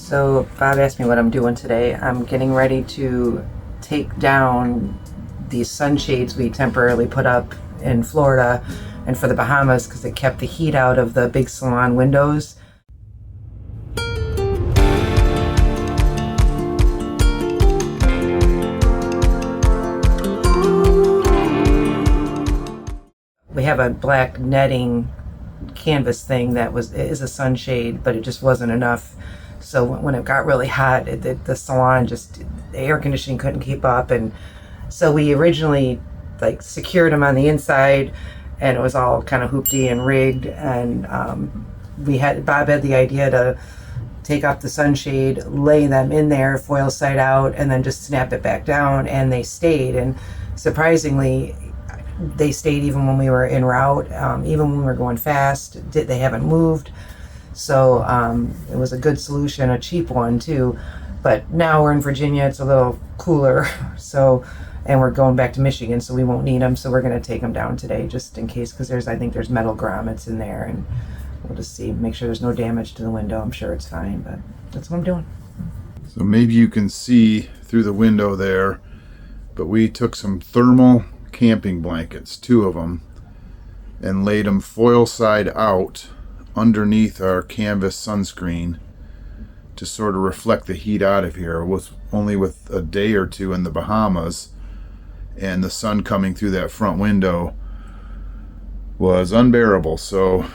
So Bob asked me what I'm doing today. I'm getting ready to take down these sunshades we temporarily put up in Florida and for the Bahamas because it kept the heat out of the big salon windows. We have a black netting canvas thing that is a sunshade, but it just wasn't enough. So when it got really hot, the salon the air conditioning couldn't keep up, and so we originally secured them on the inside, and it was all kind of hoopty and rigged. And Bob had the idea to take off the sunshade, lay them in there, foil side out, and then just snap it back down, and they stayed. And surprisingly, they stayed even when we were en route, even when we were going fast. They haven't moved. So it was a good solution, a cheap one too. But now we're in Virginia, it's a little cooler. And we're going back to Michigan, so we won't need them. So we're going to take them down today just in case, because I think there's metal grommets in there, and we'll just see, make sure there's no damage to the window. I'm sure it's fine, but that's what I'm doing. So maybe you can see through the window there, but we took some thermal camping blankets, 2 of them, and laid them foil side out underneath our canvas sunscreen to sort of reflect the heat out of here. It was only with a day or 2 in the Bahamas, and the sun coming through that front window was unbearable. So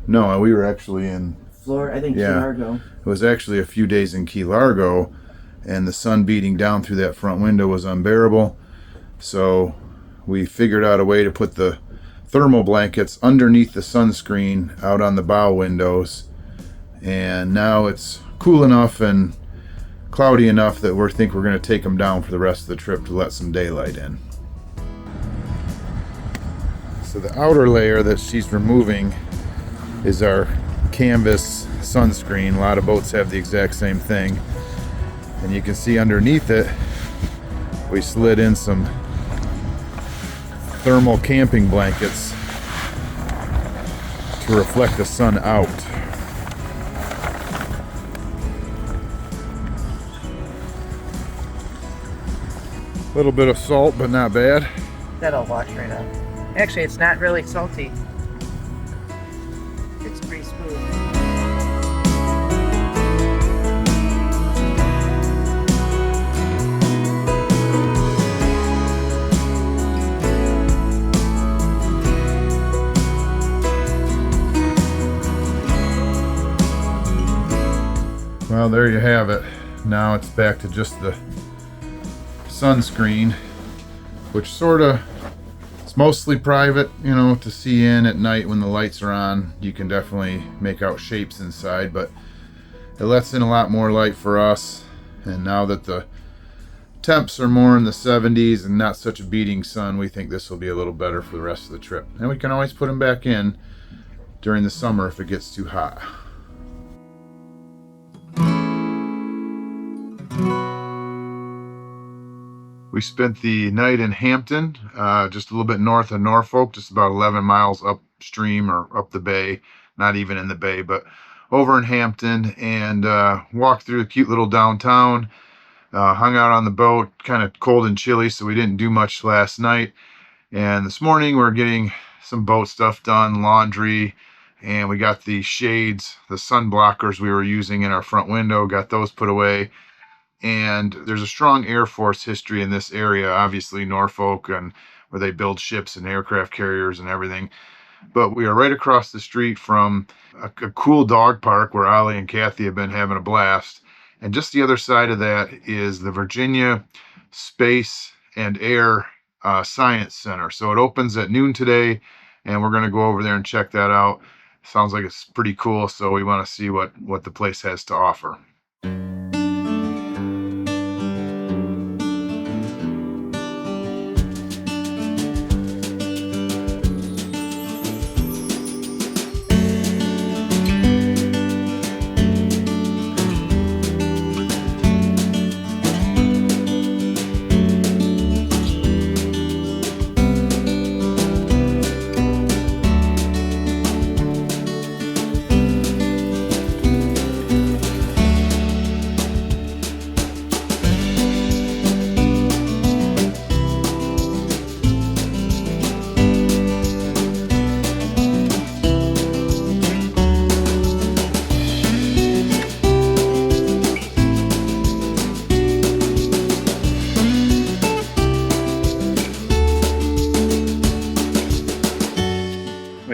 no, we were actually in Florida, I think. Key Largo. It was actually a few days in Key Largo, and the sun beating down through that front window was unbearable. So we figured out a way to put the thermal blankets underneath the sunscreen out on the bow windows, and now it's cool enough and cloudy enough that we think we're going to take them down for the rest of the trip to let some daylight in. So the outer layer that she's removing is our canvas sunscreen. A lot of boats have the exact same thing, and you can see underneath it we slid in some thermal camping blankets to reflect the sun out. A little bit of salt, but not bad. That'll wash right out. Actually, it's not really salty. It's pretty smooth. Well, there you have it. Now it's back to just the sunscreen, which it's mostly private, to see in at night when the lights are on. You can definitely make out shapes inside, but it lets in a lot more light for us. And now that the temps are more in the 70s and not such a beating sun, we think this will be a little better for the rest of the trip. And we can always put them back in during the summer if it gets too hot. We spent the night in Hampton, just a little bit north of Norfolk, just about 11 miles upstream or up the bay, not even in the bay, but over in Hampton, and walked through a cute little downtown, hung out on the boat, kind of cold and chilly, so we didn't do much last night. And this morning we're getting some boat stuff done, laundry, and we got the shades, the sun blockers we were using in our front window, got those put away. And there's a strong Air Force history in this area, obviously Norfolk, and where they build ships and aircraft carriers and everything. But we are right across the street from a cool dog park where Ollie and Kathy have been having a blast. And just the other side of that is the Virginia Space and Air Science Center. So it opens at noon today, and we're going to go over there and check that out. Sounds like it's pretty cool, so we want to see what the place has to offer.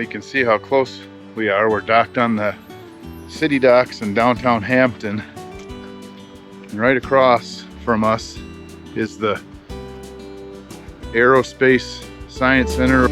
you can see how close we are. We're docked on the city docks in downtown Hampton. And right across from us is the Aerospace Science Center.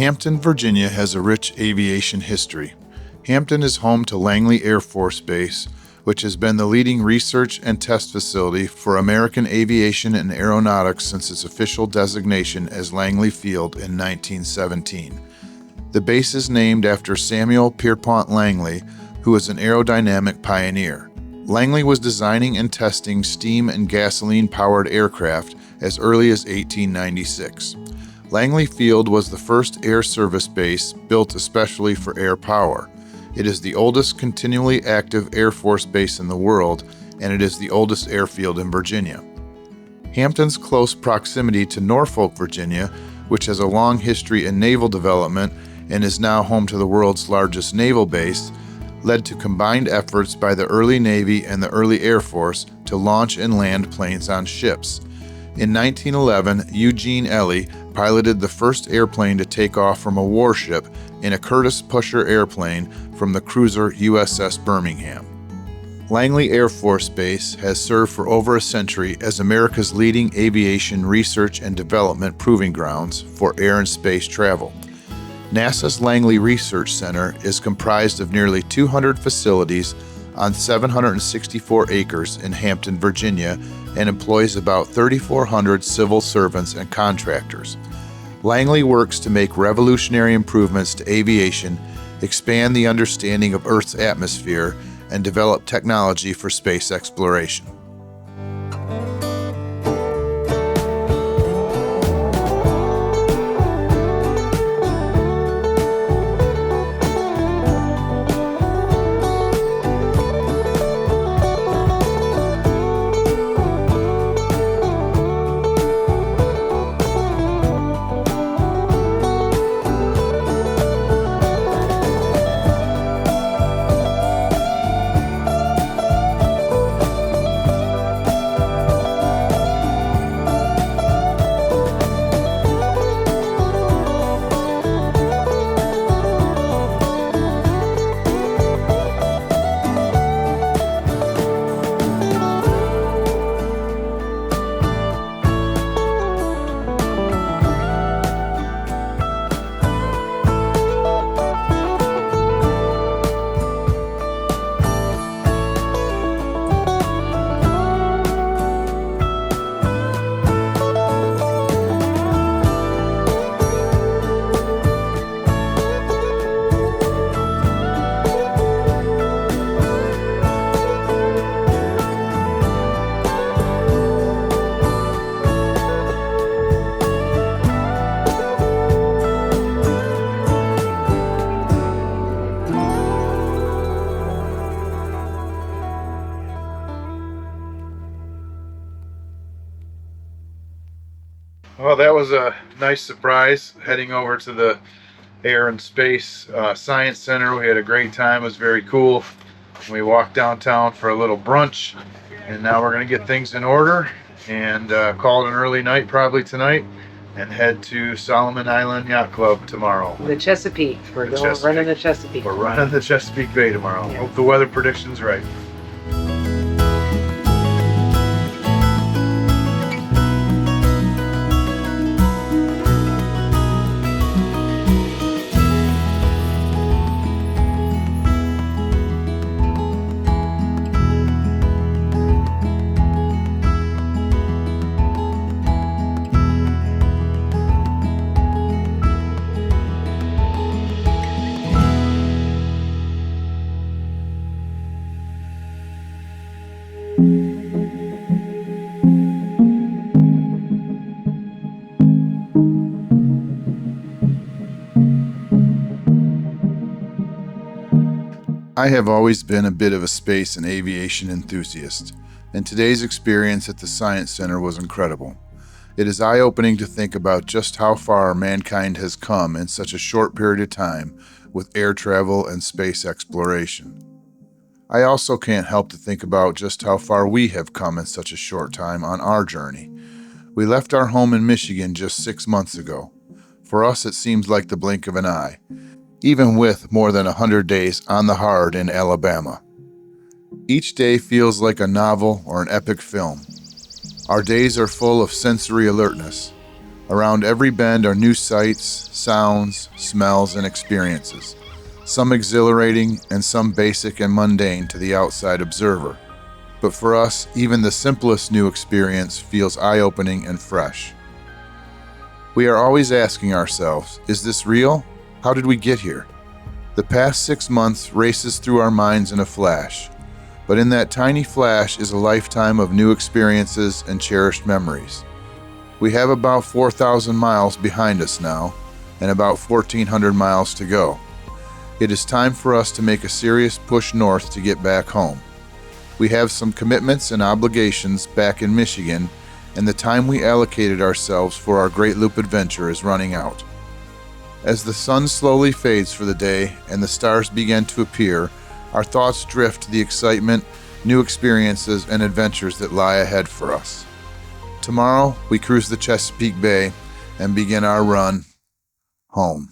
Hampton, Virginia has a rich aviation history. Hampton is home to Langley Air Force Base, which has been the leading research and test facility for American aviation and aeronautics since its official designation as Langley Field in 1917. The base is named after Samuel Pierpont Langley, who was an aerodynamic pioneer. Langley was designing and testing steam and gasoline-powered aircraft as early as 1896. Langley Field was the first air service base built especially for air power. It is the oldest continually active Air Force base in the world, and it is the oldest airfield in Virginia. Hampton's close proximity to Norfolk, Virginia, which has a long history in naval development and is now home to the world's largest naval base, led to combined efforts by the early Navy and the early Air Force to launch and land planes on ships. In 1911, Eugene Elley piloted the first airplane to take off from a warship in a Curtiss pusher airplane from the cruiser USS Birmingham. Langley Air Force Base has served for over a century as America's leading aviation research and development proving grounds for air and space travel. NASA's Langley Research Center is comprised of nearly 200 facilities on 764 acres in Hampton, Virginia, and employs about 3,400 civil servants and contractors. Langley works to make revolutionary improvements to aviation, expand the understanding of Earth's atmosphere, and develop technology for space exploration. Well, that was a nice surprise heading over to the Air and Space Science Center. We had a great time. It was very cool. We walked downtown for a little brunch, and now we're going to get things in order and call it an early night probably tonight and head to Solomon Island Yacht Club tomorrow. The Chesapeake. We're running the Chesapeake. We're running the Chesapeake Bay tomorrow. Yeah. Hope the weather prediction's right. I have always been a bit of a space and aviation enthusiast, and today's experience at the Science Center was incredible. It is eye-opening to think about just how far mankind has come in such a short period of time with air travel and space exploration. I also can't help to think about just how far we have come in such a short time on our journey. We left our home in Michigan just 6 months ago. For us, it seems like the blink of an eye, even with more than 100 days on the hard in Alabama. Each day feels like a novel or an epic film. Our days are full of sensory alertness. Around every bend are new sights, sounds, smells, and experiences. some exhilarating and some basic and mundane to the outside observer. But for us, even the simplest new experience feels eye-opening and fresh. We are always asking ourselves, is this real? How did we get here? The past 6 months races through our minds in a flash, but in that tiny flash is a lifetime of new experiences and cherished memories. We have about 4,000 miles behind us now, and about 1,400 miles to go. It is time for us to make a serious push north to get back home. We have some commitments and obligations back in Michigan, and the time we allocated ourselves for our Great Loop adventure is running out. As the sun slowly fades for the day and the stars begin to appear, our thoughts drift to the excitement, new experiences, and adventures that lie ahead for us. Tomorrow, we cruise the Chesapeake Bay and begin our run home.